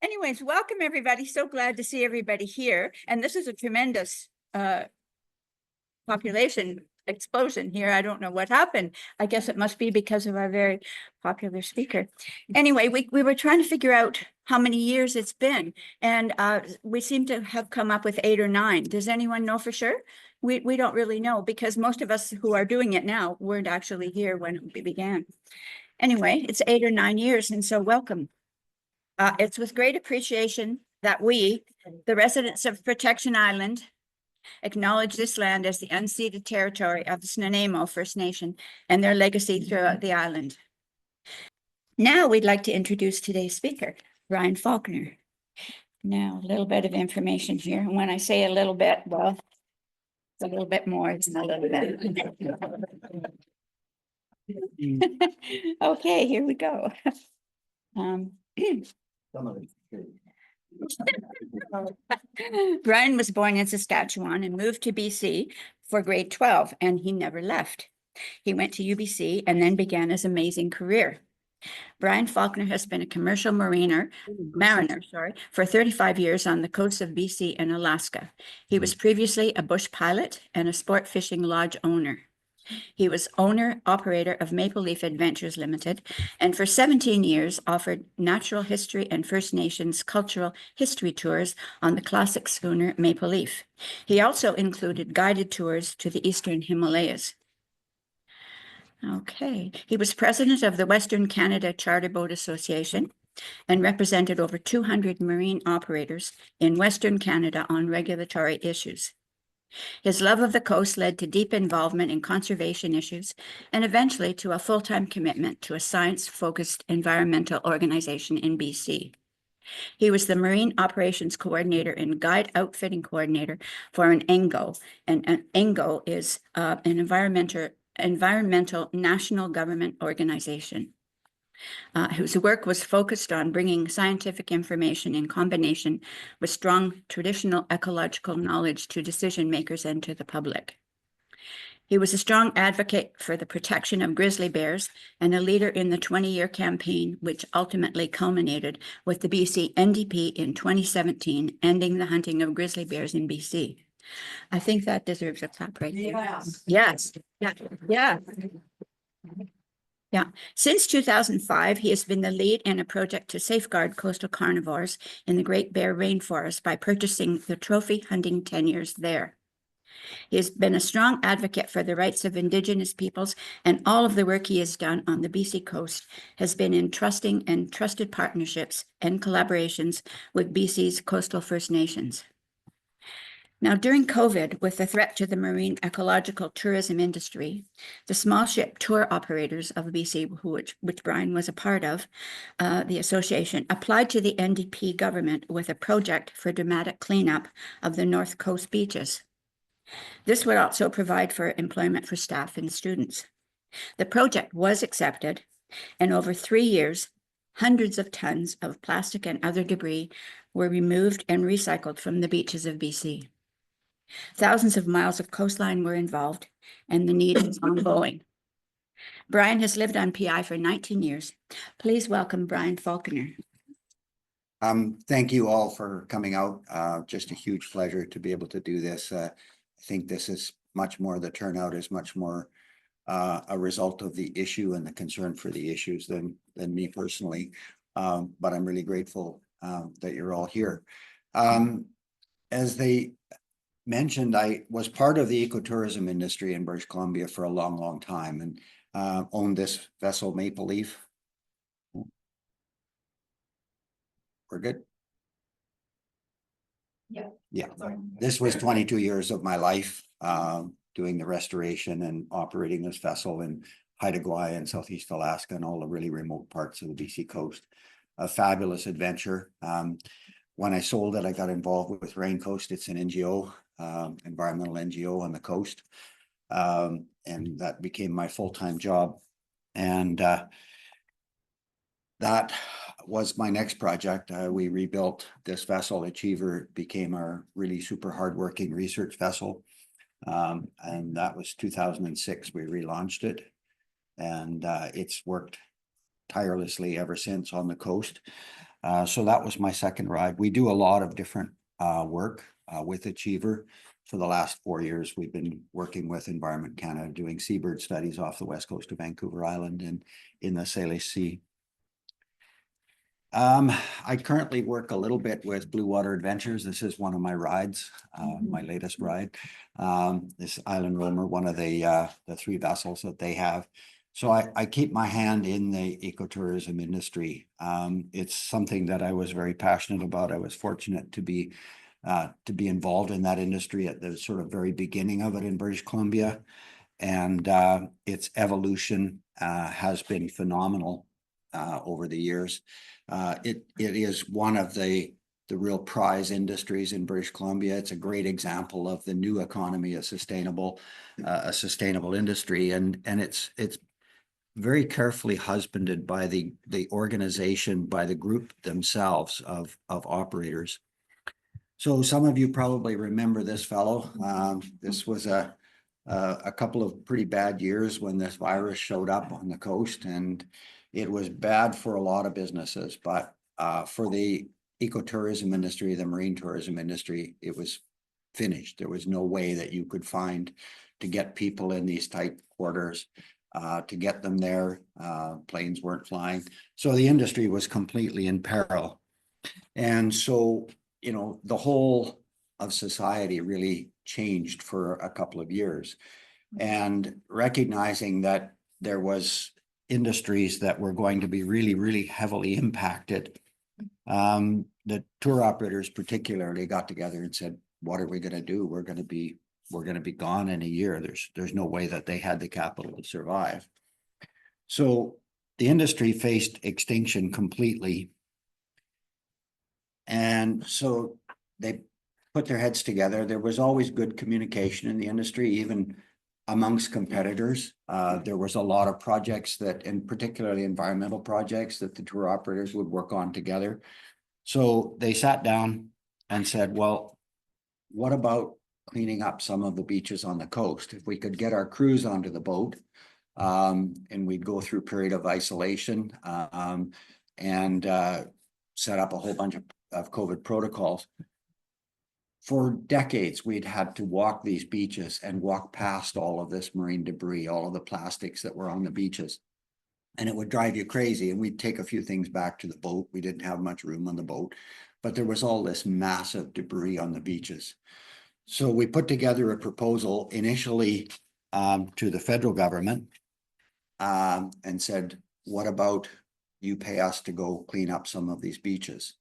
Anyways, welcome everybody. So glad to see everybody here. And this is a tremendous population explosion here. I don't know what happened. I guess it must be because of our very popular speaker. Anyway, we were trying to figure out how many years it's been, and we seem to have come up with 8 or 9. Does anyone know for sure? We don't really know, because most of us who are doing it now weren't actually here when it began. Anyway, it's 8 or 9 years, and so welcome. It's with great appreciation that we, the residents of Protection Island, acknowledge this land as the unceded territory of the Snuneymuxw First Nation and their legacy throughout the island. Now we'd like to introduce today's speaker, Brian Falconer. Now, a little bit of information here. And when I say a little bit, well, it's a little bit more than a little bit. Okay, here we go. Brian was born in Saskatchewan and moved to BC for grade 12, and he never left. He went to UBC and then began his amazing career. Brian Falconer has been a commercial mariner for 35 years on the coasts of BC and Alaska. He was previously a bush pilot and a sport fishing lodge owner. He was owner-operator of Maple Leaf Adventures Limited, and for 17 years offered natural history and First Nations cultural history tours on the classic schooner Maple Leaf. He also included guided tours to the Eastern Himalayas. Okay, he was president of the Western Canada Charter Boat Association and represented over 200 marine operators in Western Canada on regulatory issues. His love of the coast led to deep involvement in conservation issues and eventually to a full-time commitment to a science-focused environmental organization in BC. He was the Marine Operations Coordinator and Guide Outfitting Coordinator for an ENGO, and an ENGO is an environmental national government organization. Whose work was focused on bringing scientific information in combination with strong traditional ecological knowledge to decision makers and to the public. He was a strong advocate for the protection of grizzly bears and a leader in the 20-year campaign, which ultimately culminated with the BC NDP in 2017, ending the hunting of grizzly bears in BC. I think that deserves a clap right there. Yes. Yeah. Yeah. Since 2005, he has been the lead in a project to safeguard coastal carnivores in the Great Bear Rainforest by purchasing the trophy hunting tenures there. He has been a strong advocate for the rights of Indigenous peoples, and all of the work he has done on the BC coast has been in trusting and trusted partnerships and collaborations with BC's coastal First Nations. Now, during COVID, with the threat to the marine ecological tourism industry, the small ship tour operators of BC, which Brian was a part of, the association, applied to the NDP government with a project for dramatic cleanup of the North Coast beaches. This would also provide for employment for staff and students. The project was accepted, and over 3 years, hundreds of tons of plastic and other debris were removed and recycled from the beaches of BC. Thousands of miles of coastline were involved, and the need is ongoing. Brian has lived on PI for 19 years. Please welcome Brian Falconer. Thank you all for coming out. Just a huge pleasure to be able to do this. I think this is much more, the turnout is much more a result of the issue and the concern for the issues than me personally. But I'm really grateful that you're all here. As they mentioned, I was part of the ecotourism industry in British Columbia for a long, long time, and owned this vessel, Maple Leaf. We're good? Yeah. This was 22 years of my life, doing the restoration and operating this vessel in Haida Gwaii and Southeast Alaska and all the really remote parts of the BC coast. A fabulous adventure. When I sold it, I got involved with Rain Coast. It's an NGO, environmental NGO on the coast. And that became my full-time job. And that was my next project. We rebuilt this vessel. Achiever became our really super hardworking research vessel. And that was 2006. We relaunched it. And it's worked tirelessly ever since on the coast. So that was my second ride. We do a lot of different work with Achiever. For the last 4 years, we've been working with Environment Canada, doing seabird studies off the west coast of Vancouver Island and in the Salish Sea. I currently work a little bit with Blue Water Adventures. This is one of my rides, my latest ride. This Island Roamer, one of the 3 vessels that they have. So I keep my hand in the ecotourism industry. It's something that I was very passionate about. I was fortunate to be involved in that industry at the sort of very beginning of it in British Columbia. And its evolution has been phenomenal over the years. It is one of the real prize industries in British Columbia. It's a great example of the new economy, a sustainable industry, and it's very carefully husbanded by the organization, by the group themselves of operators. So some of you probably remember this fellow. This was a couple of pretty bad years when this virus showed up on the coast, and it was bad for a lot of businesses, but for the ecotourism industry, the marine tourism industry, it was finished. There was no way that you could find to get people in these tight quarters, to get them there. Planes weren't flying. So the industry was completely in peril. And so, you know, the whole of society really changed for a couple of years. And recognizing that there was industries that were going to be really, really heavily impacted, the tour operators particularly got together and said, what are we going to do? We're going to be gone in a year. There's no way that they had the capital to survive. So the industry faced extinction completely. And so they put their heads together. There was always good communication in the industry, even amongst competitors. There was a lot of projects that, and particularly environmental projects, that the tour operators would work on together. So they sat down and said, well, what about cleaning up some of the beaches on the coast? If we could get our crews onto the boat, and we'd go through a period of isolation, and set up a whole bunch of COVID protocols. For decades, we'd had to walk these beaches and walk past all of this marine debris, all of the plastics that were on the beaches. And it would drive you crazy. And we'd take a few things back to the boat. We didn't have much room on the boat, but there was all this massive debris on the beaches. So we put together a proposal initially to the federal government, and said, what about you pay us to go clean up some of these beaches?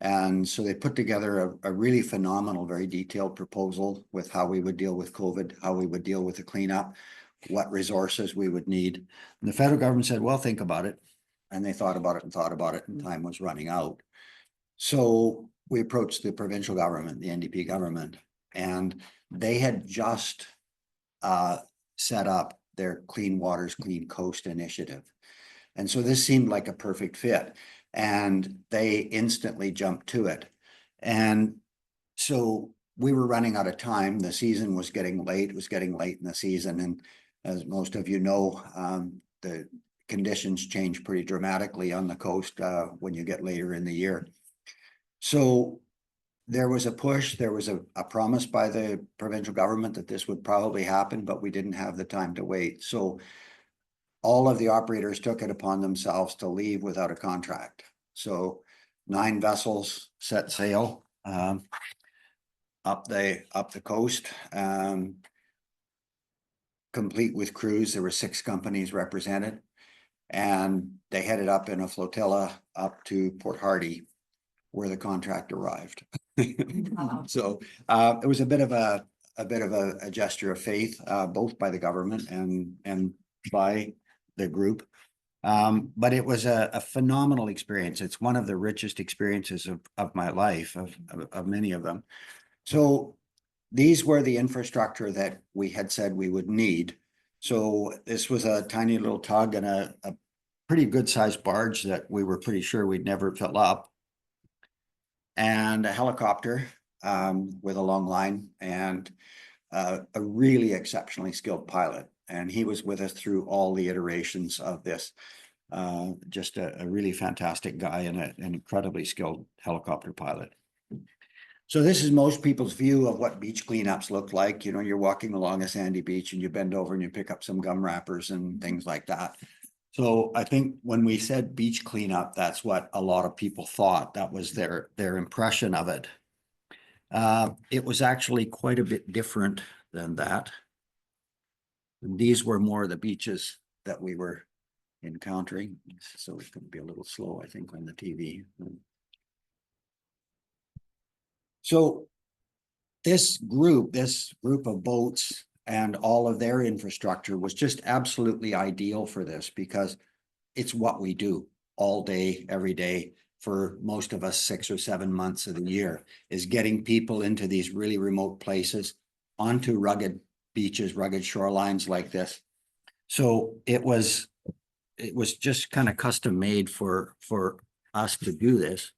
And so they put together a really phenomenal, very detailed proposal with how we would deal with COVID, how we would deal with the cleanup, what resources we would need. And the federal government said, well, think about it. And they thought about it and thought about it, and time was running out. So we approached the provincial government, the NDP government, and they had just set up their Clean Waters, Clean Coast initiative. And so this seemed like a perfect fit. And they instantly jumped to it. And so we were running out of time. The season was getting late. It was getting late in the season. And as most of you know, the conditions change pretty dramatically on the coast when you get later in the year. So there was a push. There was a promise by the provincial government that this would probably happen, but we didn't have the time to wait. So all of the operators took it upon themselves to leave without a contract. So 9 vessels set sail up the coast, complete with crews. There were 6 companies represented, and they headed up in a flotilla up to Port Hardy, where the contract arrived. So it was a bit of a gesture of faith, both by the government and by the group. But it was a phenomenal experience. It's one of the richest experiences of my life, of many of them. So these were the infrastructure that we had said we would need. So this was a tiny little tug and a pretty good sized barge that we were pretty sure we'd never fill up, and a helicopter with a long line, and a really exceptionally skilled pilot. And he was with us through all the iterations of this. Just a really fantastic guy and an incredibly skilled helicopter pilot. So this is most people's view of what beach cleanups look like. You know, you're walking along a sandy beach and you bend over and you pick up some gum wrappers and things like that. So I think when we said beach cleanup, that's what a lot of people thought. That was their impression of it. It was actually quite a bit different than that. And these were more the beaches that we were encountering. So it's going to be a little slow, I think, on the TV. So this group of boats and all of their infrastructure was just absolutely ideal for this, because it's what we do all day, every day, for most of us 6 or 7 months of the year, is getting people into these really remote places, onto rugged beaches, rugged shorelines like this. So it was just kind of custom made for us to do this.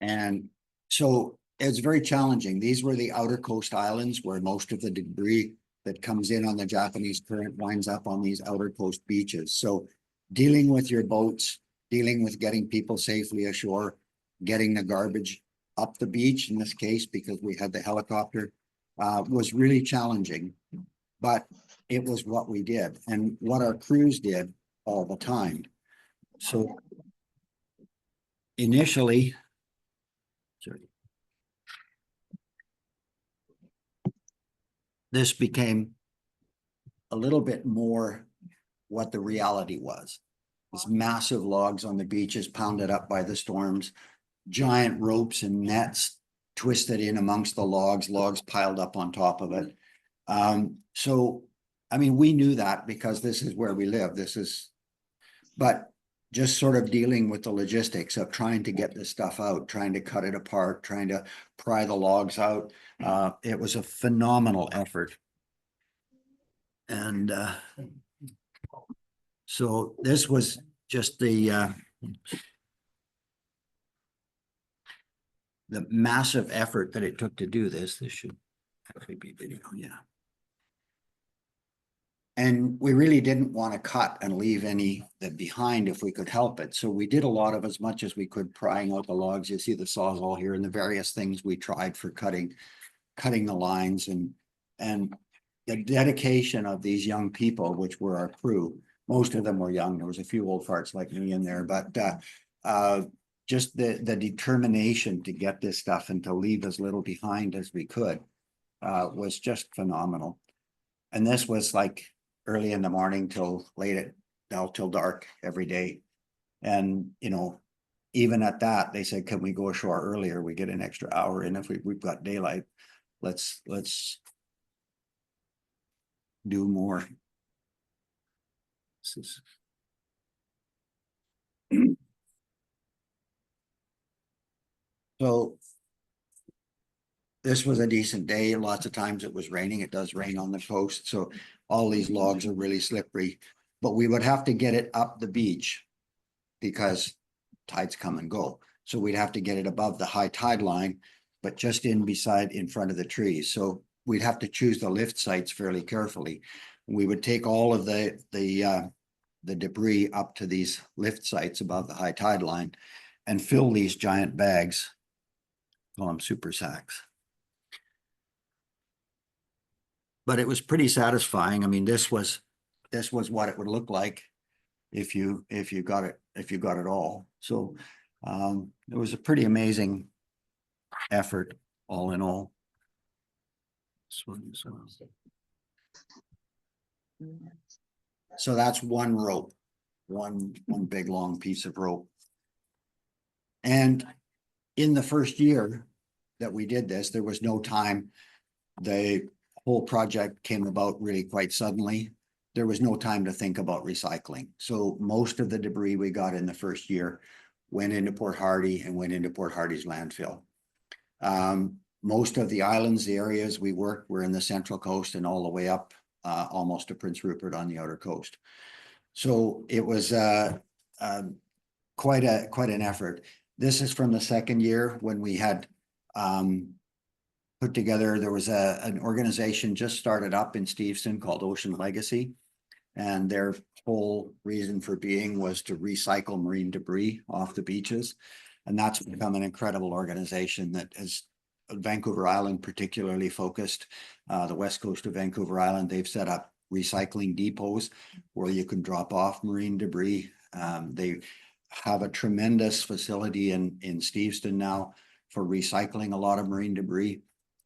And so it's very challenging. These were the outer coast islands where most of the debris that comes in on the Japanese current winds up on these outer coast beaches. So dealing with your boats, dealing with getting people safely ashore, getting the garbage up the beach in this case, because we had the helicopter, was really challenging. But it was what we did and what our crews did all the time. So initially, this became a little bit more what the reality was. These massive logs on the beaches pounded up by the storms, giant ropes and nets twisted in amongst the logs piled up on top of it. So, I mean, we knew that because this is where we live. But just sort of dealing with the logistics of trying to get this stuff out, trying to cut it apart, trying to pry the logs out. It was a phenomenal effort. And so this was just the massive effort that it took to do this. This should actually be video, yeah. And we really didn't want to cut and leave any that behind if we could help it. So we did a lot of as much as we could prying out the logs. You see the sawzall here and the various things we tried for cutting the lines, and the dedication of these young people, which were our crew. Most of them were young. There was a few old farts like me in there, but just the determination to get this stuff and to leave as little behind as we could was just phenomenal. And this was like early in the morning till till dark every day. And, you know, even at that, they said, can we go ashore earlier? We get an extra hour in if we've got daylight. Let's do more. So this was a decent day. Lots of times it was raining. It does rain on the coast. So all these logs are really slippery, but we would have to get it up the beach because tides come and go. So we'd have to get it above the high tide line, but just in front of the trees. So we'd have to choose the lift sites fairly carefully. We would take all of the debris up to these lift sites above the high tide line and fill these giant bags, call them super sacks. But it was pretty satisfying. I mean, this was what it would look like if you got it all. So it was a pretty amazing effort all in all. So that's one rope, one big long piece of rope. And in the first year that we did this, there was no time. The whole project came about really quite suddenly. There was no time to think about recycling. So most of the debris we got in the first year went into Port Hardy and went into Port Hardy's landfill. Most of the islands, the areas we worked were in the Central Coast and all the way up almost to Prince Rupert on the outer coast. So it was quite an effort. This is from the second year when we had put together, there was an organization just started up in Steveston called Ocean Legacy. And their whole reason for being was to recycle marine debris off the beaches. And that's become an incredible organization that has Vancouver Island particularly focused. The west coast of Vancouver Island, they've set up recycling depots where you can drop off marine debris. They have a tremendous facility in Steveston now for recycling a lot of marine debris.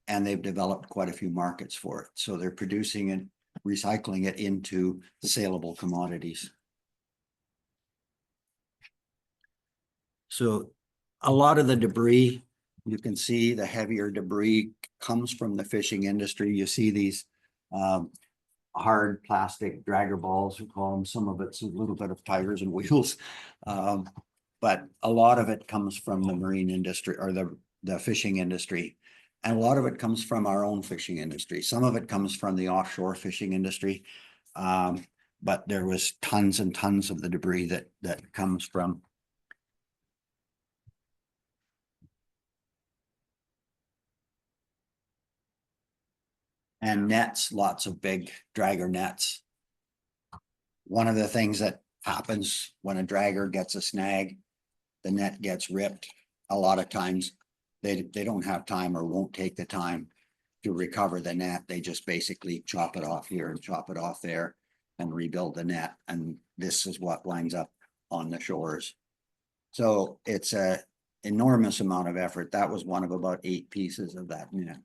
And they've developed quite a few markets for it. So they're producing and recycling it into saleable commodities. So a lot of the debris, you can see the heavier debris comes from the fishing industry. You see these hard plastic dragger balls, we call them. Some of it's a little bit of tires and wheels. But a lot of it comes from the marine industry or the fishing industry. And a lot of it comes from our own fishing industry. Some of it comes from the offshore fishing industry. But there was tons and tons of the debris that comes from. And nets, lots of big dragger nets. One of the things that happens when a dragger gets a snag, the net gets ripped. A lot of times they don't have time or won't take the time to recover the net. They just basically chop it off here and chop it off there and rebuild the net. And this is what winds up on the shores. So it's a enormous amount of effort. That was one of about 8 pieces of that net.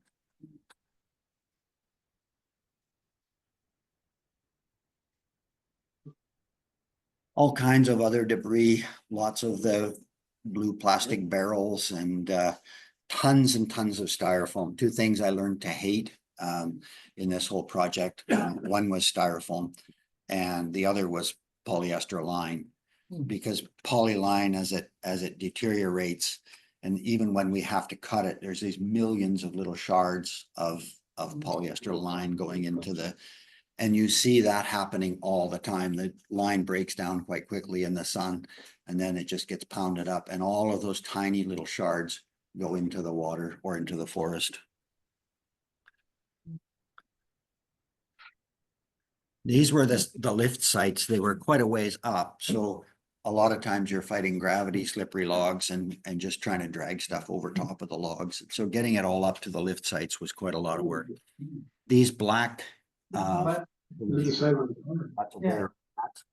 All kinds of other debris, lots of the blue plastic barrels and tons and tons of styrofoam. 2 things I learned to hate in this whole project. One was styrofoam and the other was polyester line, because polyline as it deteriorates, and even when we have to cut it, there's these millions of little shards of polyester line going into the. And you see that happening all the time. The line breaks down quite quickly in the sun, and then it just gets pounded up. And all of those tiny little shards go into the water or into the forest. These were the lift sites. They were quite a ways up. So a lot of times you're fighting gravity, slippery logs, and just trying to drag stuff over top of the logs. So getting it all up to the lift sites was quite a lot of work. These black that's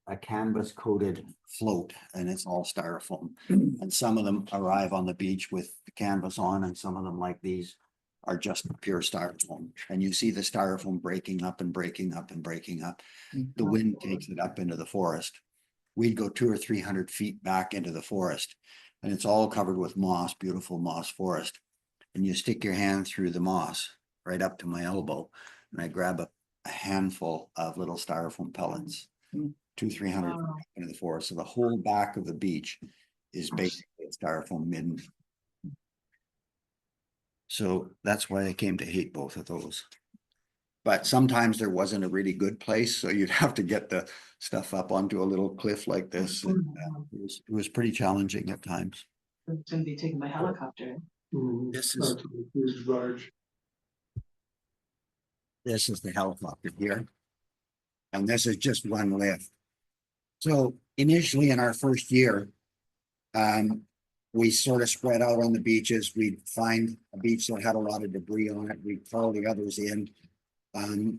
a canvas coated float, and it's all styrofoam. And some of them arrive on the beach with the canvas on, and some of them, like these, are just pure styrofoam. And you see the styrofoam breaking up and breaking up and breaking up. The wind takes it up into the forest. We'd go 200 or 300 feet back into the forest, and it's all covered with moss, beautiful moss forest. And you stick your hand through the moss right up to my elbow, and I grab a handful of little styrofoam pellets, 200-300 into the forest. So the whole back of the beach is basically a styrofoam midden. So that's why I came to hate both of those. But sometimes there wasn't a really good place, so you'd have to get the stuff up onto a little cliff like this. And, it was pretty challenging at times. It's going to be taken by helicopter. This is large. This is the helicopter here. And this is just one lift. So initially in our first year, we sort of spread out on the beaches. We'd find a beach that had a lot of debris on it. We'd call the others in.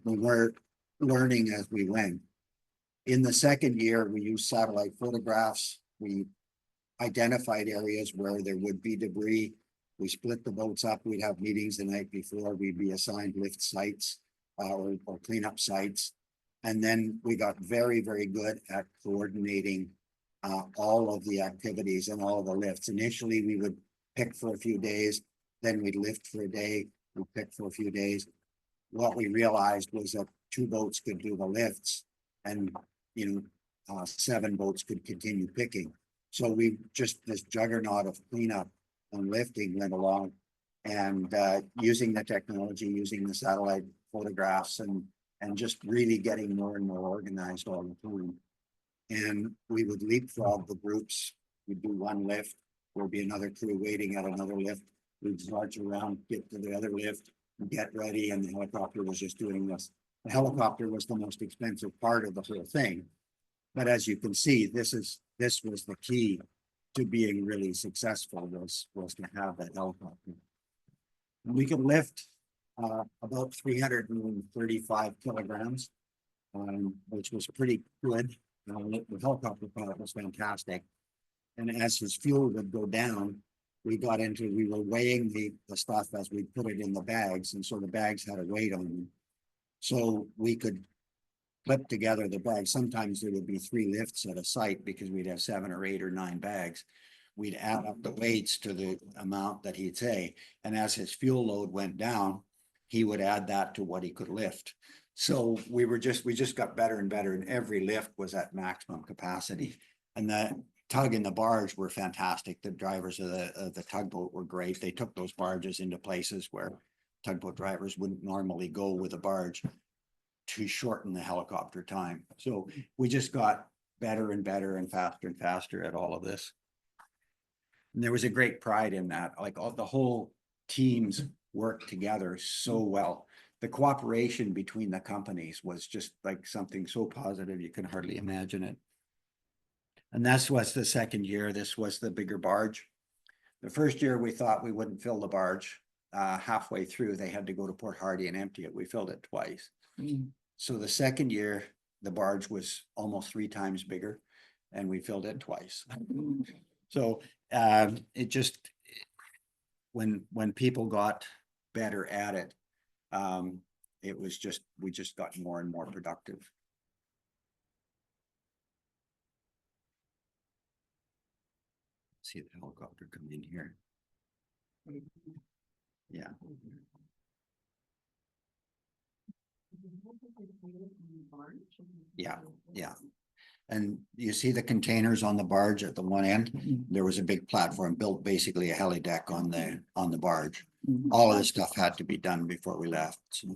We were learning as we went. In the second year, we used satellite photographs. We identified areas where there would be debris. We split the boats up. We'd have meetings the night before. We'd be assigned lift sites or cleanup sites. And then we got very, very good at coordinating all of the activities and all of the lifts. Initially, we would pick for a few days, then we'd lift for a day, we'd pick for a few days. What we realized was that 2 boats could do the lifts, and 7 boats could continue picking. So we just, this juggernaut of cleanup and lifting went along, and using the technology, using the satellite photographs, and just really getting more and more organized all the time. And we would leapfrog the groups. We'd do one lift, there'd be another crew waiting at another lift. We'd march around, get to the other lift, get ready, and the helicopter was just doing this. The helicopter was the most expensive part of the whole thing. But as you can see, this was the key to being really successful, was to have that helicopter. And we could lift about 335 kilograms, which was pretty good. The helicopter pilot was fantastic. And as his fuel would go down, we were weighing the stuff as we put it in the bags. And so the bags had a weight on them. So we could clip together the bags. Sometimes there would be 3 lifts at a site because we'd have 7 or 8 or 9 bags. We'd add up the weights to the amount that he'd say. And as his fuel load went down, he would add that to what he could lift. So we just got better and better, and every lift was at maximum capacity. And the tug and the barge were fantastic. The drivers of the tugboat were great. They took those barges into places where tugboat drivers wouldn't normally go with a barge to shorten the helicopter time. So we just got better and better and faster at all of this. And there was a great pride in that. Like the whole teams worked together so well. The cooperation between the companies was just like something so positive, you can hardly imagine it. And this was the second year. This was the bigger barge. The first year we thought we wouldn't fill the barge. Halfway through, they had to go to Port Hardy and empty it. We filled it twice. So the second year, the barge was almost 3 times bigger, and we filled it twice. So it just, when people got better at it, it was just, we just got more and more productive. See the helicopter come in here. Yeah. Yeah. And you see the containers on the barge at the one end. There was a big platform built, basically a heli deck on the barge. All of this stuff had to be done before we left. So.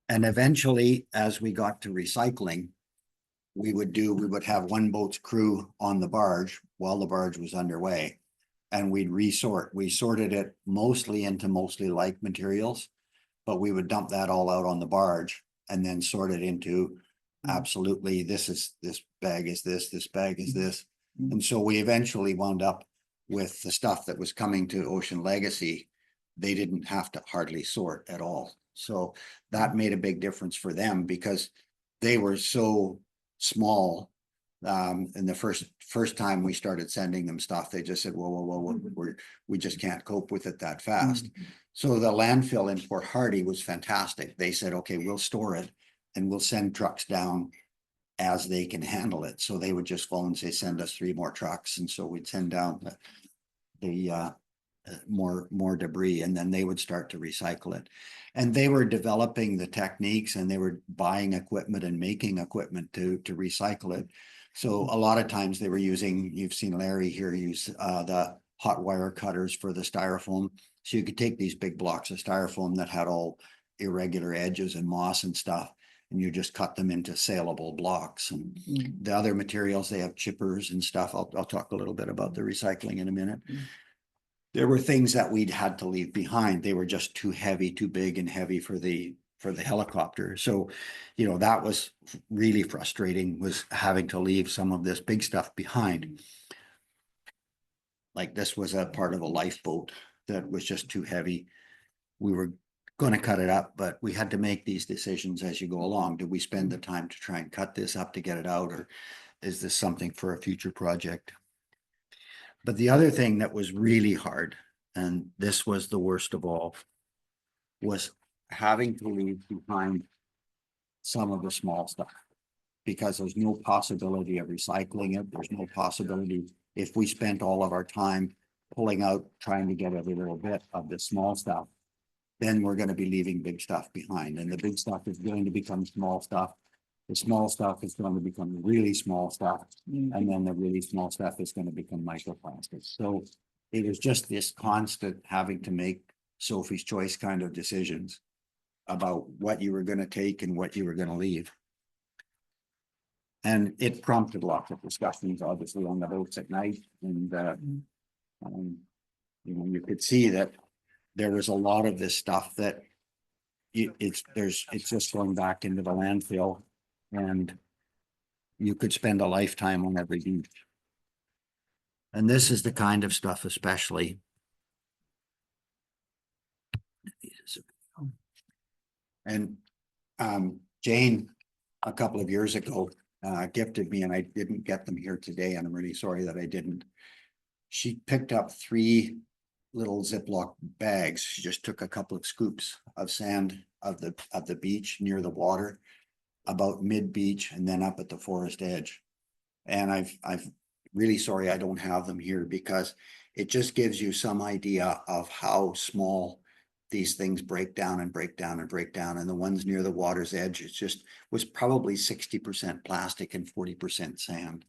And eventually, as we got to recycling, we would have one boat's crew on the barge while the barge was underway, and we'd resort. We sorted it mostly into mostly like materials, but we would dump that all out on the barge and then sort it into absolutely, this bag is this bag is this. And so we eventually wound up with the stuff that was coming to Ocean Legacy. They didn't have to hardly sort at all. So that made a big difference for them because they were so small. And the first time we started sending them stuff, they just said, whoa, we just can't cope with it that fast. So the landfill in Port Hardy was fantastic. They said, okay, we'll store it and we'll send trucks down as they can handle it. So they would just phone and say, send us 3 more trucks. And so we'd send down the more debris, and then they would start to recycle it. And they were developing the techniques, and they were buying equipment and making equipment to recycle it. So a lot of times they were using, you've seen Larry here use the hot wire cutters for the styrofoam. So you could take these big blocks of styrofoam that had all irregular edges and moss and stuff, and you just cut them into saleable blocks. And the other materials, they have chippers and stuff. I'll talk a little bit about the recycling in a minute. There were things that we'd had to leave behind. They were just too heavy, too big and heavy for the helicopter. So, that was really frustrating, was having to leave some of this big stuff behind. Like this was a part of a lifeboat that was just too heavy. We were going to cut it up, but we had to make these decisions as you go along. Did we spend the time to try and cut this up to get it out, or is this something for a future project? But the other thing that was really hard, and this was the worst of all, was having to leave behind some of the small stuff, because there's no possibility of recycling it. There's no possibility, if we spent all of our time pulling out, trying to get every little bit of the small stuff, then we're going to be leaving big stuff behind, and the big stuff is going to become small stuff. The small stuff is going to become really small stuff, and then the really small stuff is going to become microplastics. So it was just this constant having to make Sophie's choice kind of decisions about what you were going to take and what you were going to leave. And it prompted lots of discussions, obviously, on the boats at night, and you know, you could see that there was a lot of this stuff that it's just going back into the landfill, and you could spend a lifetime on every beach. And this is the kind of stuff especially. And Jane, a couple of years ago, gifted me, and I didn't get them here today, and I'm really sorry that I didn't. She picked up 3 little Ziploc bags. She just took a couple of scoops of sand of the beach near the water, about mid-beach, and then up at the forest edge. And I've really sorry I don't have them here, because it just gives you some idea of how small these things break down and break down and break down. And the ones near the water's edge, it just was probably 60% plastic and 40% sand.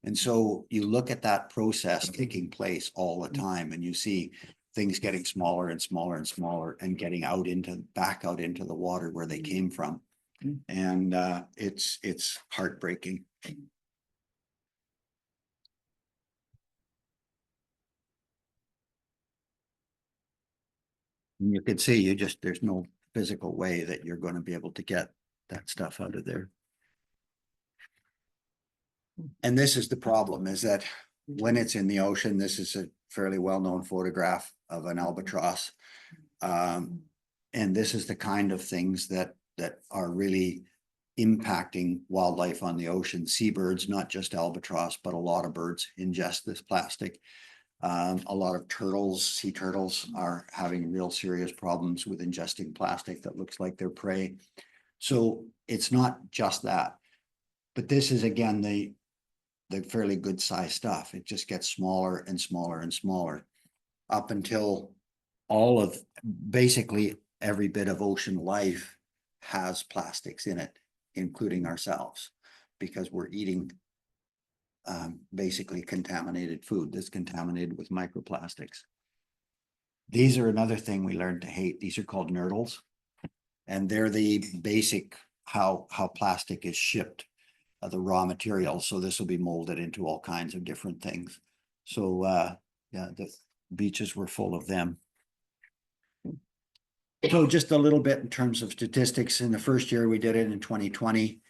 And so you look at that process taking place all the time, and you see things getting smaller and smaller and smaller, and getting back out into the water where they came from. And it's heartbreaking. And you could see there's no physical way that you're going to be able to get that stuff out of there. And this is the problem, is that when it's in the ocean, this is a fairly well-known photograph of an albatross. And this is the kind of things that are really impacting wildlife on the ocean. Seabirds, not just albatross, but a lot of birds ingest this plastic. A lot of turtles, sea turtles, are having real serious problems with ingesting plastic that looks like their prey. So it's not just that, but this is, again, the fairly good size stuff. It just gets smaller and smaller and smaller, up until basically every bit of ocean life has plastics in it, including ourselves, because we're eating basically contaminated food that's contaminated with microplastics. These are another thing we learned to hate. These are called nurdles, and they're the basic how plastic is shipped, the raw material. So this will be molded into all kinds of different things. So yeah, the beaches were full of them. So just a little bit in terms of statistics. In the first year we did it in 2020,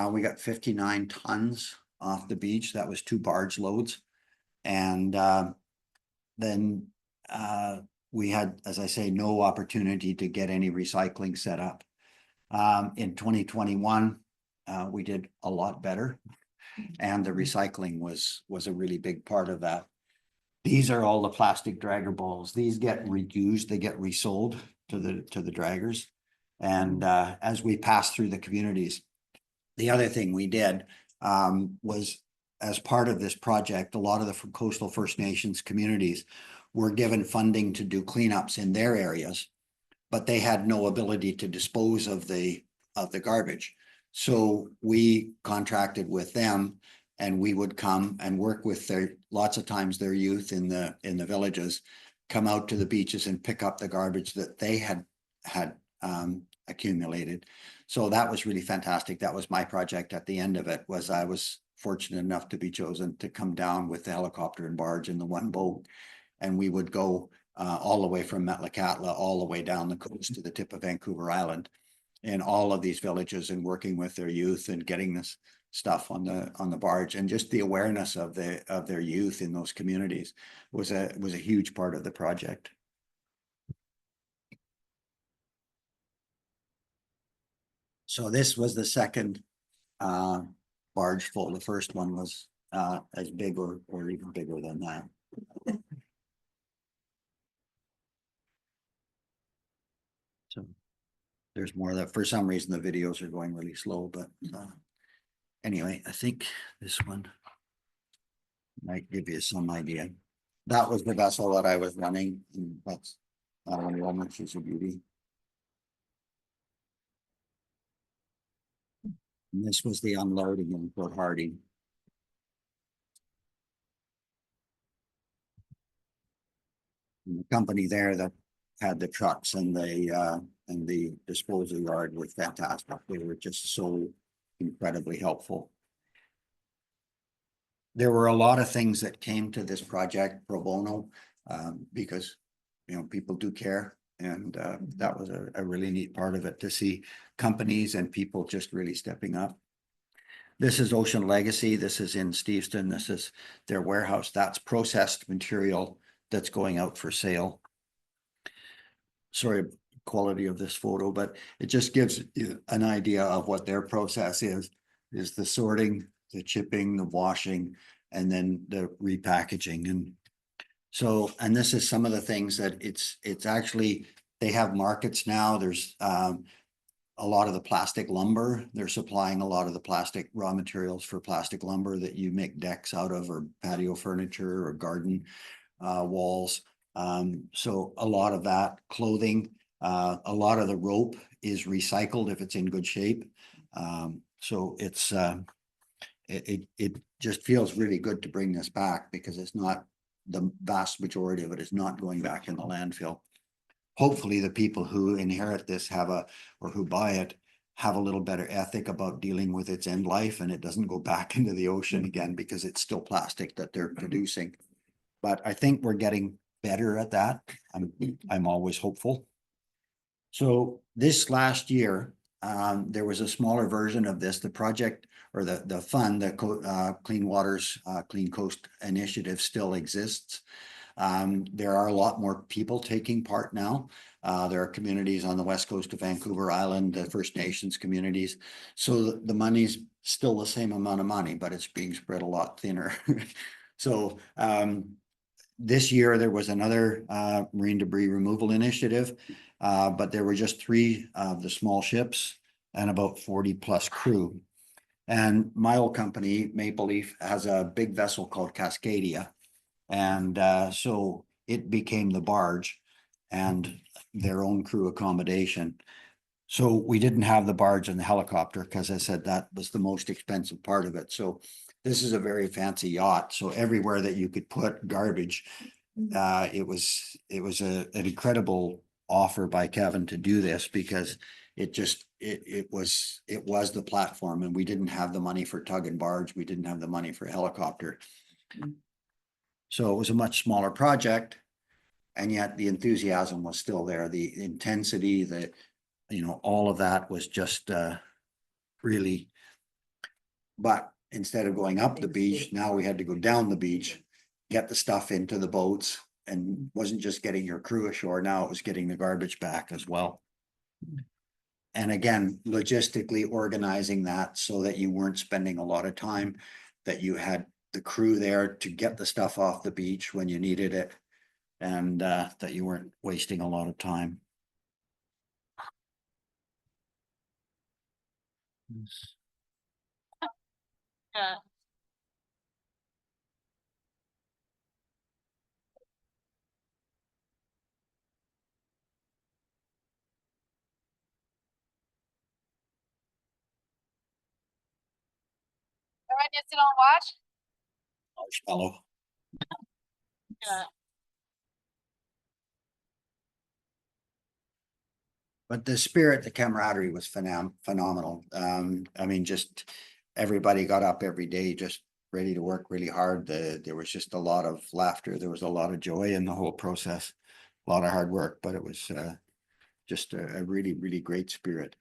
we got 59 tons off the beach. That was 2 barge loads. And then we had, as I say, no opportunity to get any recycling set up. In 2021, we did a lot better, and the recycling was a really big part of that. These are all the plastic dragger balls. These get reused, they get resold to the draggers. And as we pass through the communities, the other thing we did was, as part of this project, a lot of the coastal First Nations communities were given funding to do cleanups in their areas, but they had no ability to dispose of the garbage. So we contracted with them, and we would come and work with lots of times their youth in the villages, come out to the beaches and pick up the garbage that they had accumulated. So that was really fantastic. That was my project at the end of it. I was fortunate enough to be chosen to come down with the helicopter and barge in the one boat, and we would go all the way from Metlakatla all the way down the coast to the tip of Vancouver Island, in all of these villages, and working with their youth and getting this stuff on the barge. And just the awareness of their youth in those communities was a huge part of the project. So this was the second barge full. The first one was as big or even bigger than that. So there's more of that. For some reason, the videos are going really slow, but anyway, I think this one might give you some idea. That was the vessel that I was running, and that's one, she's a beauty. And this was the unloading in Port Hardy. And the company there that had the trucks and the disposal yard were fantastic. They were just so incredibly helpful. there were a lot of things that came to this project pro bono, because, you know, people do care. And that was a really neat part of it, to see companies and people just really stepping up. This is Ocean Legacy. This is in Steveston. This is their warehouse. That's processed material that's going out for sale. Sorry, quality of this photo, but it just gives you an idea of what their process is the sorting, the chipping, the washing, and then the repackaging. And so, and this is some of the things that it's actually, they have markets now. There's a lot of the plastic lumber. They're supplying a lot of the plastic raw materials for plastic lumber that you make decks out of, or patio furniture, or garden walls. So a lot of that clothing, a lot of the rope is recycled if it's in good shape. So it's it just feels really good to bring this back, because it's not, the vast majority of it is not going back in the landfill. Hopefully the people who inherit this or who buy it have a little better ethic about dealing with its end life, and it doesn't go back into the ocean again, because it's still plastic that they're producing. But I think we're getting better at that. I'm always hopeful. So this last year, there was a smaller version of this. The project, or the fund, the Clean Waters, Clean Coast Initiative still exists. There are a lot more people taking part now. There are communities on the west coast of Vancouver Island, the First Nations communities. So the money's still the same amount of money, but it's being spread a lot thinner. So this year there was another marine debris removal initiative, but there were just 3 of the small ships and about 40 plus crew. And my old company, Maple Leaf, has a big vessel called Cascadia. And so it became the barge and their own crew accommodation. So we didn't have the barge and the helicopter, because I said that was the most expensive part of it. So this is a very fancy yacht. So everywhere that you could put garbage, it was an incredible offer by Kevin to do this, because it was the platform, and we didn't have the money for tug and barge. We didn't have the money for helicopter. So it was a much smaller project, and yet the enthusiasm was still there. The intensity, all of that was just really, but instead of going up the beach, now we had to go down the beach, get the stuff into the boats, and wasn't just getting your crew ashore. Now it was getting the garbage back as well. And again, logistically organizing that so that you weren't spending a lot of time, that you had the crew there to get the stuff off the beach when you needed it, and that you weren't wasting a lot of time. Yeah. Everyone just sit on watch? Marshmallow. Yeah. But the spirit, the camaraderie was phenomenal. I mean, just everybody got up every day, just ready to work really hard. There was just a lot of laughter. There was a lot of joy in the whole process, a lot of hard work, but it was just a really, really great spirit.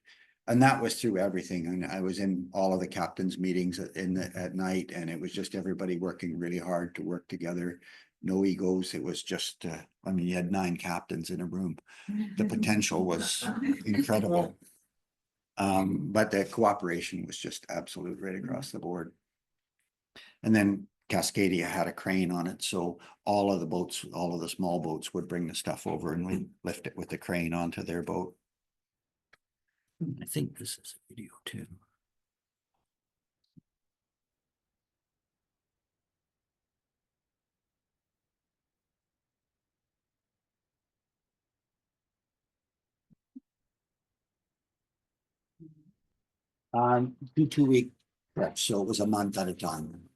And that was through everything. And I was in all of the captains' meetings at night, and it was just everybody working really hard to work together. No egos. It was just, I mean, you had 9 captains in a room. The potential was incredible. But the cooperation was just absolute right across the board. And then Cascadia had a crane on it, so all of the boats, all of the small boats would bring the stuff over, and we lift it with the crane onto their boat. I think this is a video too. Two-week trip, so it was a month at a time.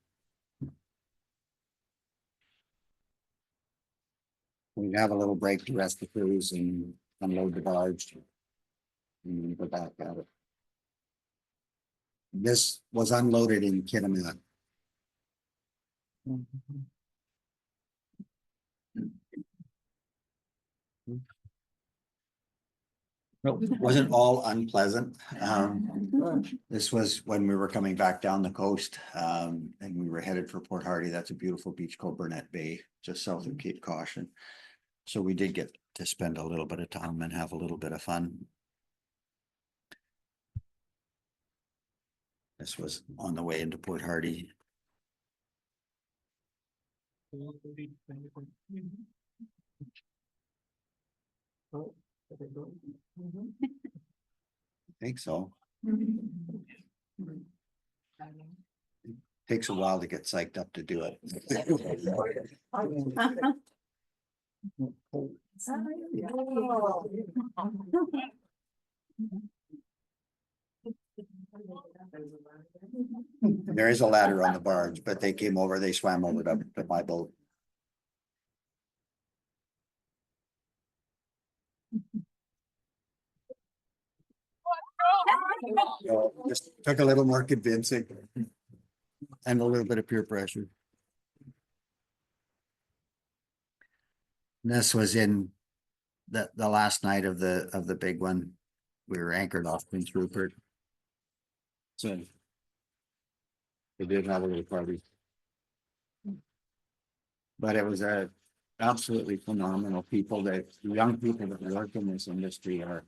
We'd have a little break to rest the crews and unload the barge, and then go back at it. This was unloaded in Kitimat. It wasn't all unpleasant. This was when we were coming back down the coast, and we were headed for Port Hardy. That's a beautiful beach called Burnett Bay, just south of Cape Caution. So we did get to spend a little bit of time and have a little bit of fun. This was on the way into Port Hardy. I think so. Takes a while to get psyched up to do it. There is a ladder on the barge, but they came over, they swam over to my boat. So just took a little more convincing and a little bit of peer pressure. This was in the last night of the big one. We were anchored off Prince Rupert. So we did have a little party. But it was a absolutely phenomenal people. That young people that work in this industry are,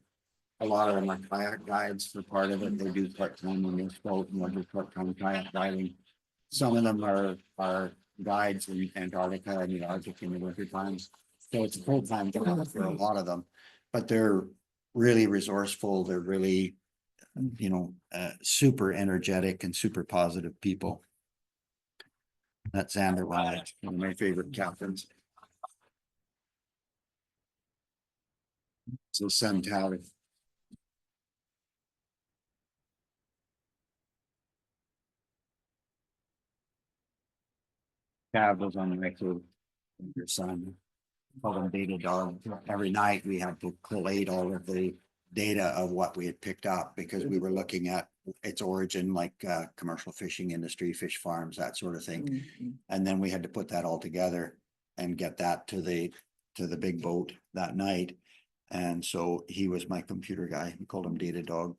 a lot of them are kayak guides for part of it. They do part-time on this boat and other part-time kayak guiding. Some of them are guides in Antarctica and the Arctic in the winter times. So it's a full-time job for a lot of them, but they're really resourceful. They're really, super energetic and super positive people. That's Xander Wyatt, one of my favorite captains. So son Tally. Cav was on the record. Your son, called him Data Dog. Every night we had to collate all of the data of what we had picked up, because we were looking at its origin, like commercial fishing industry, fish farms, that sort of thing. And then we had to put that all together and get that to the big boat that night. And so he was my computer guy. We called him Data Dog.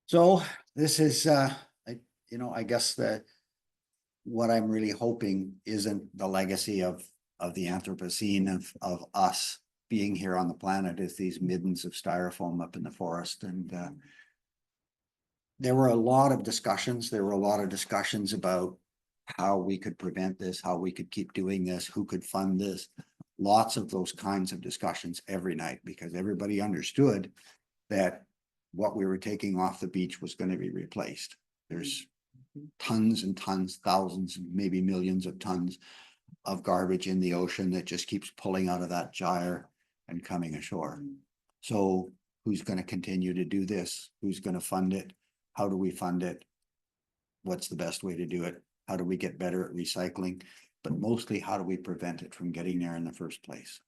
So this is, I guess that what I'm really hoping isn't the legacy of the Anthropocene of us being here on the planet, is these middens of styrofoam up in the forest. And there were a lot of discussions. There were a lot of discussions about how we could prevent this, how we could keep doing this, who could fund this. Lots of those kinds of discussions every night, because everybody understood that what we were taking off the beach was going to be replaced. There's tons and tons, thousands, maybe millions of tons of garbage in the ocean that just keeps pulling out of that gyre and coming ashore. So who's going to continue to do this? Who's going to fund it? How do we fund it? What's the best way to do it? How do we get better at recycling? But mostly, how do we prevent it from getting there in the first place?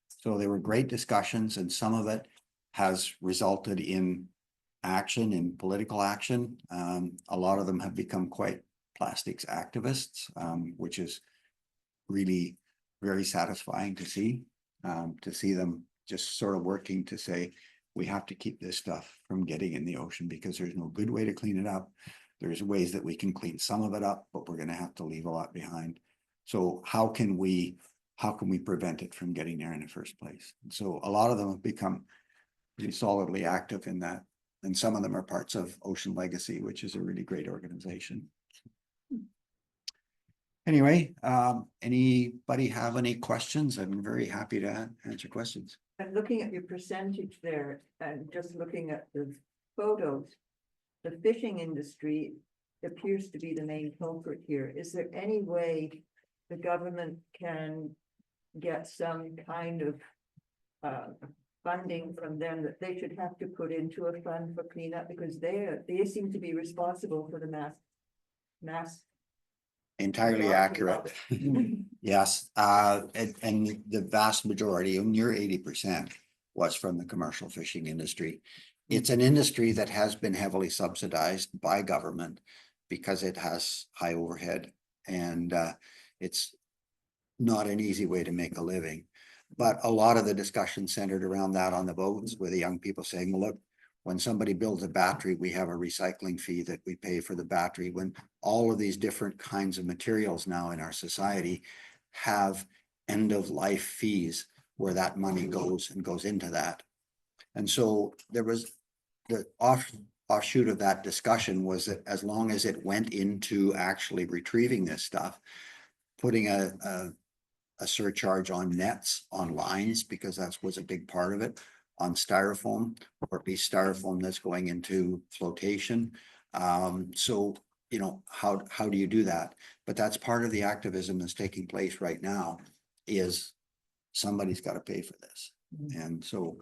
So there were great discussions, and some of it has resulted in action, in political action. A lot of them have become quite plastics activists, which is really very satisfying to see them just sort of working to say, we have to keep this stuff from getting in the ocean, because there's no good way to clean it up. There's ways that we can clean some of it up, but we're going to have to leave a lot behind. So how can we prevent it from getting there in the first place? And so a lot of them have become pretty solidly active in that. And some of them are parts of Ocean Legacy, which is a really great organization. Anyway, anybody have any questions? I'm very happy to answer questions. And looking at your percentage there and just looking at the photos, the fishing industry appears to be the main culprit here. Is there any way the government can get some kind of funding from them that they should have to put into a fund for cleanup, because they seem to be responsible for the mass. Entirely accurate. Yes, and the vast majority, near 80%, was from the commercial fishing industry. It's an industry that has been heavily subsidized by government because it has high overhead and it's not an easy way to make a living. But a lot of the discussion centered around that on the boats, where the young people saying, well, look, when somebody builds a battery, we have a recycling fee that we pay for the battery. When all of these different kinds of materials now in our society have end of life fees where that money goes and goes into that. And so there was the offshoot of that discussion was that as long as it went into actually retrieving this stuff, putting a surcharge on nets, on lines, because that was a big part of it, on styrofoam, or at least styrofoam that's going into flotation. So, you know, how do you do that? But that's part of the activism that's taking place right now, is somebody's got to pay for this. And so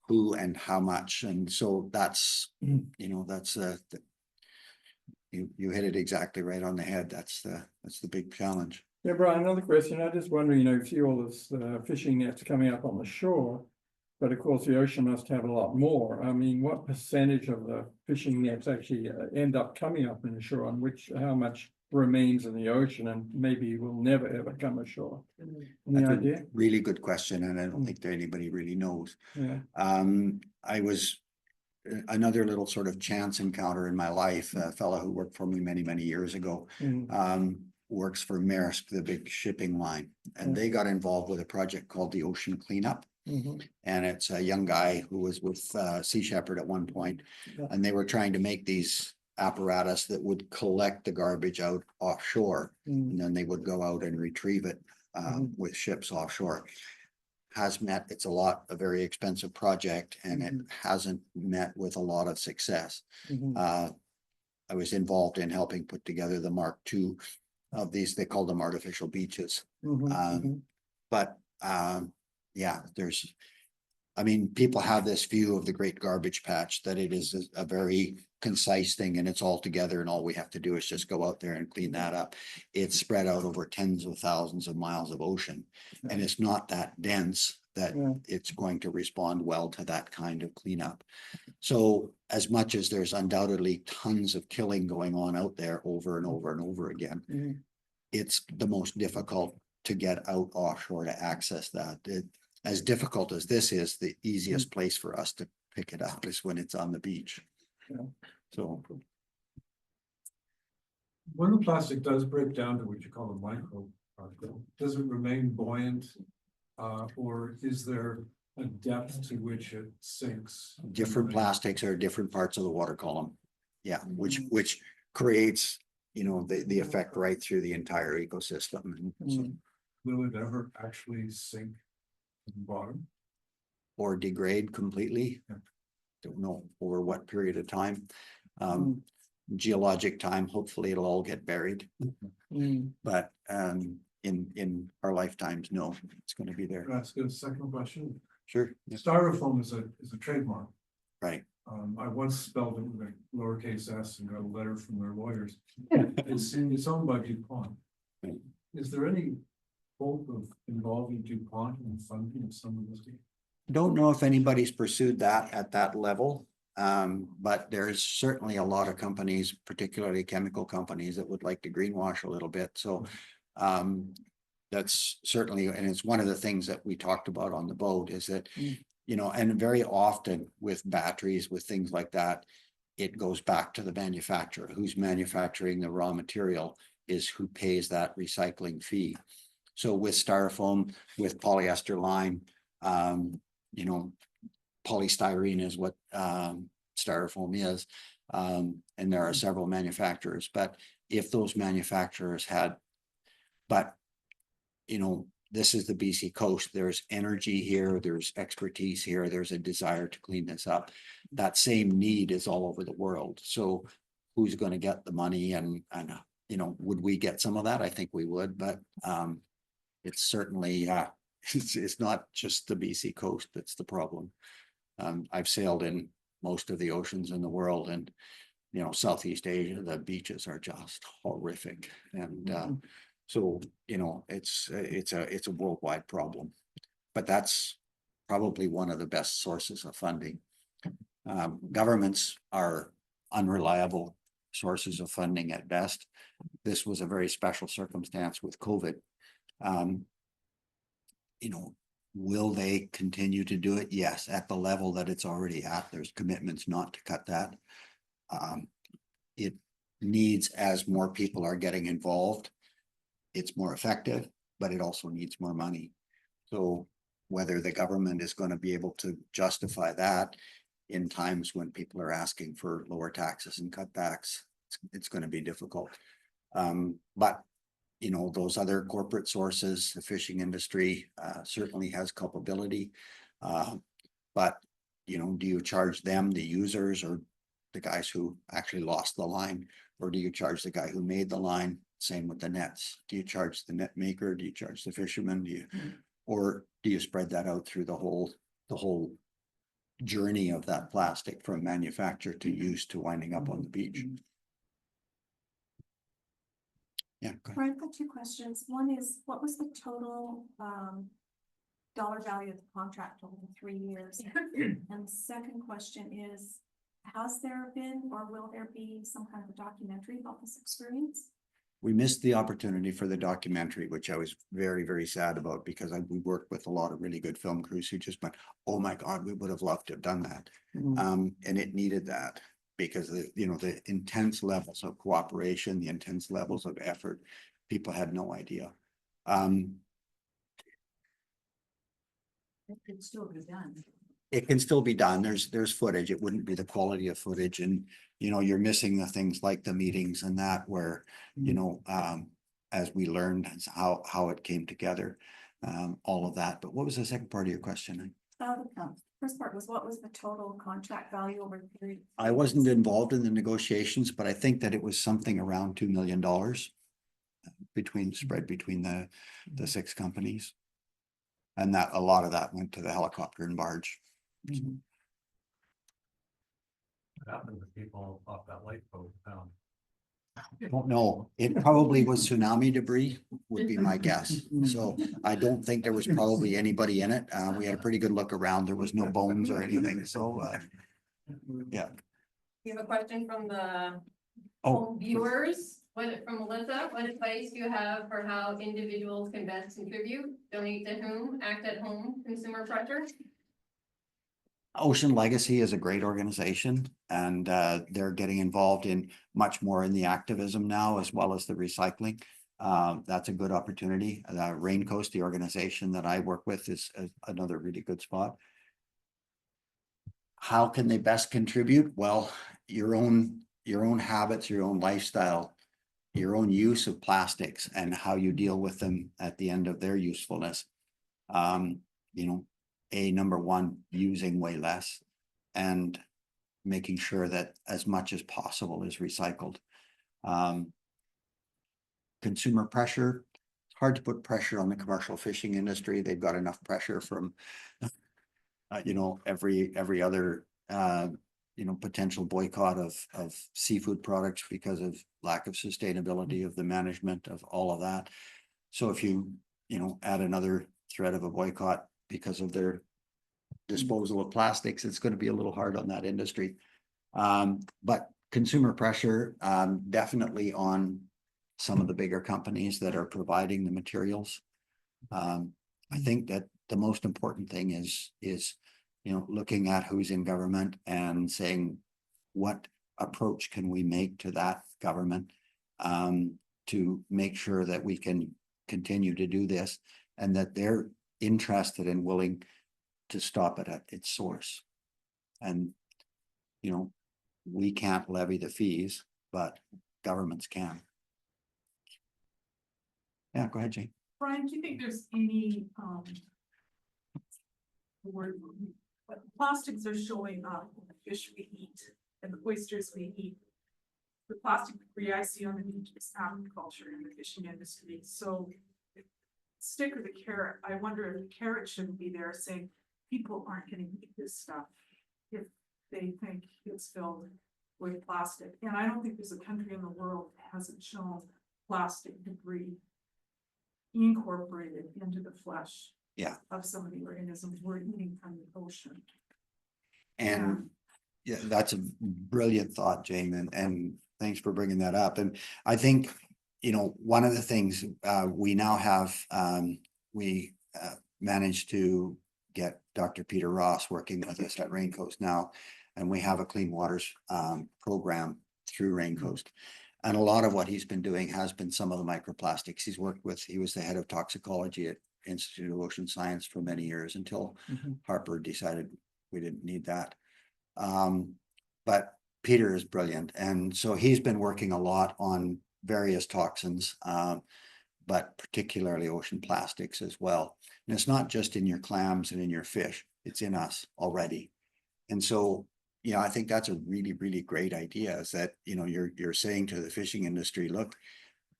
who and how much? And so that's, you know, that's you hit it exactly right on the head. That's the big challenge. Yeah, Brian, another question. I just wonder, you know, you see all this fishing nets coming up on the shore, but of course the ocean must have a lot more. I mean, what percentage of the fishing nets actually end up coming up in the shore, and how much remains in the ocean and maybe will never ever come ashore? Any That's a idea? really good question, and I don't think that anybody really knows. Yeah. I was another little sort of chance encounter in my life. A fellow who worked for me many years ago, works for Maersk, the big shipping line, and they got involved with a project called the Ocean Cleanup. And it's a young guy who was with Sea Shepherd at one point, and they were trying to make these apparatus that would collect the garbage out offshore, and then they would go out and retrieve it with ships offshore. It's a very expensive project, and it hasn't met with a lot of success. I was involved in helping put together the Mark II of these. They call them artificial beaches. But yeah, I mean, people have this view of the Great Garbage Patch that it is a very concise thing and it's all together and all we have to do is just go out there and clean that up. It's spread out over tens of thousands of miles of ocean, and it's not that dense that it's going to respond well to that kind of cleanup. So as much as there's undoubtedly tons of killing going on out there over and over and over again, it's the most difficult to get out offshore to access that. As difficult as this is, the easiest place for us to pick it up is when it's on the beach. So when the plastic does break down to what you call a micro particle, does it remain buoyant? Or is there a depth to which it sinks? different plastics are different parts of the water column. Yeah, which creates, you know, the effect right through the entire ecosystem. And so, Will it ever actually sink to the bottom? or degrade completely. Yeah. Don't know over what period of time. Geologic time, hopefully it'll all get buried. But in our lifetimes, no, it's going to be there. Can I ask a second question? Sure. Yeah. Styrofoam is a trademark. Right. I once spelled it with a lowercase s and got a letter from their lawyers. It's owned by DuPont. Right. Is there any hope of involving DuPont in funding of some of this? Don't know if anybody's pursued that at that level. But there's certainly a lot of companies, particularly chemical companies, that would like to greenwash a little bit. So that's certainly, and it's one of the things that we talked about on the boat is that, you know, and very often with batteries, with things like that, it goes back to the manufacturer. Who's manufacturing the raw material is who pays that recycling fee. So with styrofoam, with polyester line, you know, polystyrene is what styrofoam is. And there are several manufacturers, but if those manufacturers had, but you know, this is the BC coast, there's energy here, there's expertise here, there's a desire to clean this up. That same need is all over the world. So who's going to get the money and you know, would we get some of that? I think we would, but it's certainly it's not just the BC coast that's the problem. I've sailed in most of the oceans in the world, and you know, Southeast Asia, the beaches are just horrific. And so, you know, it's a worldwide problem, but that's probably one of the best sources of funding. Governments are unreliable sources of funding at best. This was a very special circumstance with COVID. You know, will they continue to do it? Yes, at the level that it's already at. There's commitments not to cut that. It needs, as more people are getting involved, it's more effective, but it also needs more money. So whether the government is going to be able to justify that in times when people are asking for lower taxes and cutbacks, it's going to be difficult. But you know, those other corporate sources, the fishing industry certainly has culpability. But you know, do you charge them, the users, or the guys who actually lost the line? Or do you charge the guy who made the line? Same with the nets. Do you charge the net maker? Do you charge the fisherman? Do you, or do you spread that out through the whole journey of that plastic from manufacture to use to winding up on the beach? Yeah. Go ahead. Brian, I've got two questions. One is, what was the total dollar value of the contract over the 3 years? And the second question is, has there been or will there be some kind of a documentary about this experience? We missed the opportunity for the documentary, which I was very, very sad about, because we worked with a lot of really good film crews who just went, oh my God, we would have loved to have done that. And it needed that, because the intense levels of cooperation, the intense levels of effort, people had no idea. It could still be done. It can still be done. There's footage. It wouldn't be the quality of footage, and you're missing the things like the meetings and that, where as we learned how it came together, all of that. But what was the second part of your question? The first part was, what was the total contract value over the period? I wasn't involved in the negotiations, but I think that it was something around $2 million spread between the 6 companies, and that a lot of that went to the helicopter and barge. What happened to people off that lifeboat down? Don't know. It probably was tsunami debris, would be my guess. So I don't think there was probably anybody in it. We had a pretty good look around. There was no bones or anything. So yeah. You have a question from the Oh, viewers, from Melissa. What advice do you have for how individuals can best contribute, donate to whom, act at home, consumer pressure? Ocean Legacy is a great organization, and they're getting involved in much more in the activism now, as well as the recycling. That's a good opportunity. Rain Coast, the organization that I work with, is another really good spot. How can they best contribute? Well, your own habits, your own lifestyle, your own use of plastics, and how you deal with them at the end of their usefulness. Number one, using way less, and making sure that as much as possible is recycled. Consumer pressure. It's hard to put pressure on the commercial fishing industry. They've got enough pressure from every other potential boycott of seafood products because of lack of sustainability of the management of all of that. So if you add another threat of a boycott because of their disposal of plastics, it's going to be a little hard on that industry. But consumer pressure, definitely on some of the bigger companies that are providing the materials. I think that the most important thing is looking at who's in government and saying, what approach can we make to that government to make sure that we can continue to do this, and that they're interested and willing to stop it at its source. And we can't levy the fees, but governments can. Yeah, go ahead, Jane. Brian, do you think there's any, plastics are showing up in the fish we eat and the oysters we eat? The plastic debris I see on the beach is agriculture and the fishing industry. So stick with the carrot. I wonder if the carrot shouldn't be there saying people aren't going to eat this stuff if they think it's filled with plastic. And I don't think there's a country in the world that hasn't shown plastic debris incorporated into the flesh of some of the organisms we're eating from the ocean. And Yeah, that's a brilliant thought, Jane, and thanks for bringing that up. And I think, you know, one of the things, we now have, we managed to get Dr. Peter Ross working with us at Raincoast now. And we have a clean waters program through Raincoast. And a lot of what he's been doing has been some of the microplastics he's worked with. He was the head of toxicology at Institute of Ocean Science for many years until Mhm. Harper decided we didn't need that. But Peter is brilliant. And so he's been working a lot on various toxins, but particularly ocean plastics as well. And it's not just in your clams and in your fish, it's in us already. And so, you know, I think that's a really, really great idea, is that, you know, you're saying to the fishing industry, look,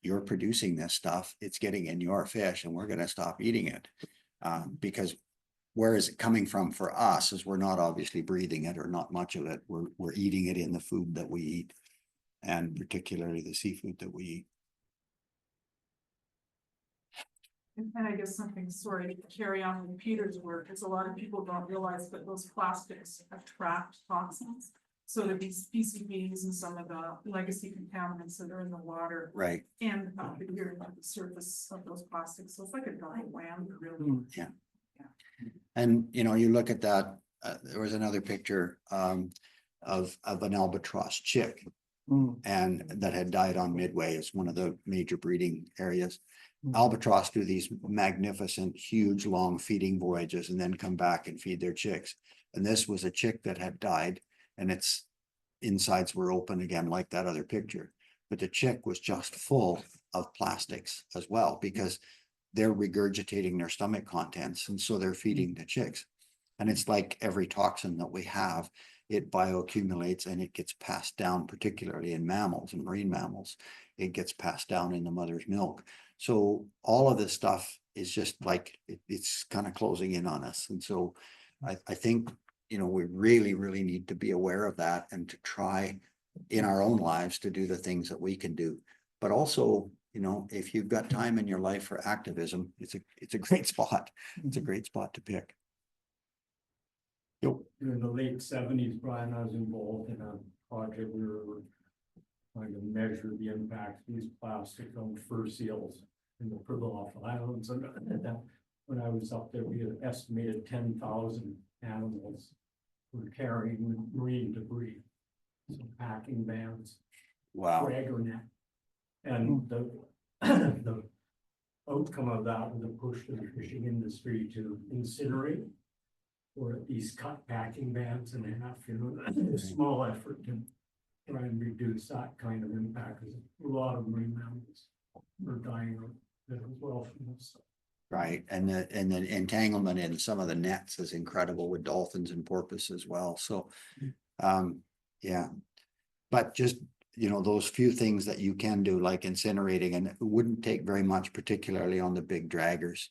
you're producing this stuff, it's getting in your fish and we're going to stop eating it. Because where is it coming from for us, is we're not obviously breathing it or not much of it. We're eating it in the food that we eat, and particularly the seafood that we eat. And I guess something, sorry, to carry on with Peter's work, is a lot of people don't realize that those plastics attract toxins. So that these PCBs and some of the legacy contaminants that are in the water Right. end up adhering to the surface of those plastics. So it's like a double whammy, really. Mm. And, you know, you look at that, there was another picture of an albatross chick, Mm. and that had died on Midway. It's one of the major breeding areas. Mm. Albatross do these magnificent, huge, long feeding voyages and then come back and feed their chicks. And this was a chick that had died, and its insides were open again, like that other picture. But the chick was just full of plastics as well, because they're regurgitating their stomach contents, and so they're feeding the chicks. And it's like every toxin that we have, it bioaccumulates and it gets passed down, particularly in mammals and marine mammals. It gets passed down in the mother's milk. So all of this stuff is just like, it's kind of closing in on us. And so I think, you know, we really, really need to be aware of that and to try in our own lives to do the things that we can do. But also, you know, if you've got time in your life for activism, it's a great spot. It's a great spot to pick. In the late '70s, Brian, I was involved in a project where we were trying to measure the impact of these plastics on fur seals in the Pribilof Islands. And when I was up there, we had estimated 10,000 animals were carrying marine debris. So packing bands, Wow. dragnet. And the outcome of that was a push to the fishing industry to incinerate, or at least cut packing bands in half, you know, a small effort to try and reduce that kind of impact, because a lot of marine mammals are dying of it as well from this. Right, and the entanglement in some of the nets is incredible with dolphins and porpoise as well, so, yeah. But just, you know, those few things that you can do, like incinerating, and it wouldn't take very much, particularly on the big draggers,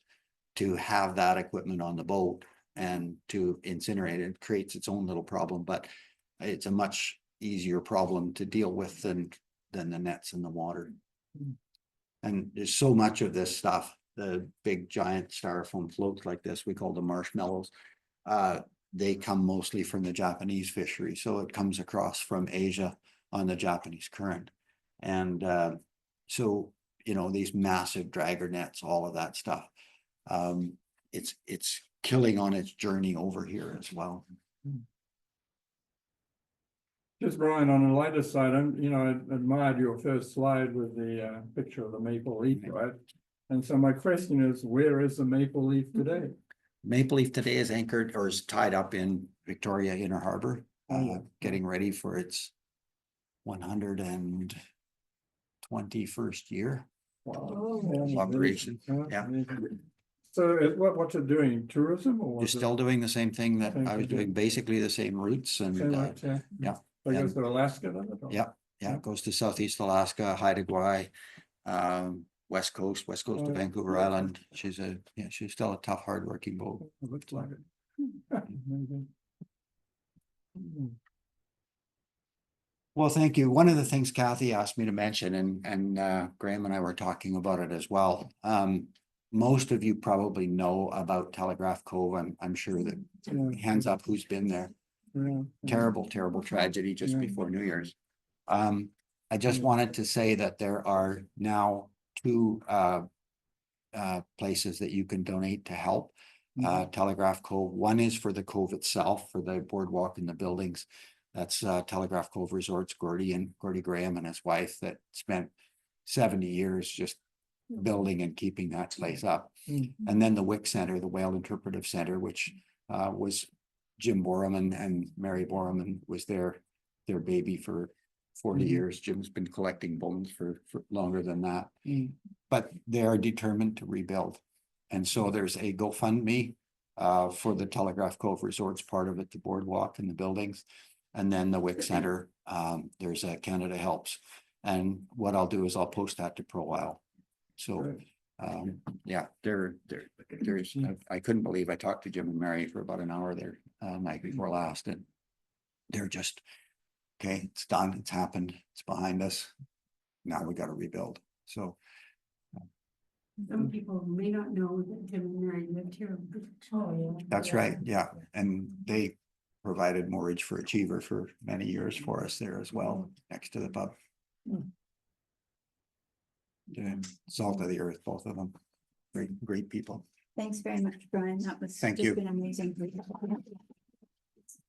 to have that equipment on the boat and to incinerate it. It creates its own little problem, but it's a much easier problem to deal with than the nets in the water. And there's so much of this stuff, the big giant styrofoam floats like this, we call them marshmallows. They come mostly from the Japanese fishery. So it comes across from Asia on the Japanese current. And so, you know, these massive dragger nets, all of that stuff, it's killing on its journey over here as well. Just Brian, on the lighter side, you know, I admired your first slide with the picture of the maple leaf, right? And so my question is, where is the maple leaf today? Maple leaf today is anchored or is tied up in Victoria Inner Harbor, getting ready for its 121st year. Wow. Operation, yeah. So what's it doing? Tourism or? You're still doing the same thing that Same I was thing. doing, basically the same routes and, yeah. So it goes to Alaska then? or? yeah, it goes to Southeast Alaska, Haida Gwaii, West Coast to Oh, Vancouver yeah. Island. She's still a tough, hardworking boat. It looks like it. Amazing. Well, thank you. One of the things Kathy asked me to mention, and Graham and I were talking about it as well. Most of you probably know about Telegraph Cove. I'm sure that, hands up who's been there. terrible, terrible tragedy just Yeah. before New Year's. I just Yeah. wanted to say that there are now two places that you can donate to help. Telegraph Cove, one is for the cove itself, for the boardwalk and the buildings. That's Telegraph Cove Resorts, Gordy Graham and his wife that spent 70 years just building and keeping that place up. And then the WIC Center, the Whale Interpretive Center, which was Jim Borman and Mary Borman was their baby for 40 years. Jim's been collecting bones for longer than that. But they are determined to rebuild. And so there's a GoFundMe for the Telegraph Cove Resorts part of it, the boardwalk and the buildings. And then the WIC Center, there's a Canada Helps. And what I'll do is I'll post that to ProWile. So yeah, there's, I couldn't believe I talked to Jim and Mary for about an hour there night before last, and they're just, okay, it's done, it's happened, it's behind us. Now we got to rebuild. So Some people may not know that Jim and Mary lived here. Oh, yeah. that's right, yeah. And they provided mortgage for Achiever for many years for us there as well, next to the pub. Yeah, salt of the earth, both of them. Great people. Thanks very much, Brian. That was Thank just you. been amazing.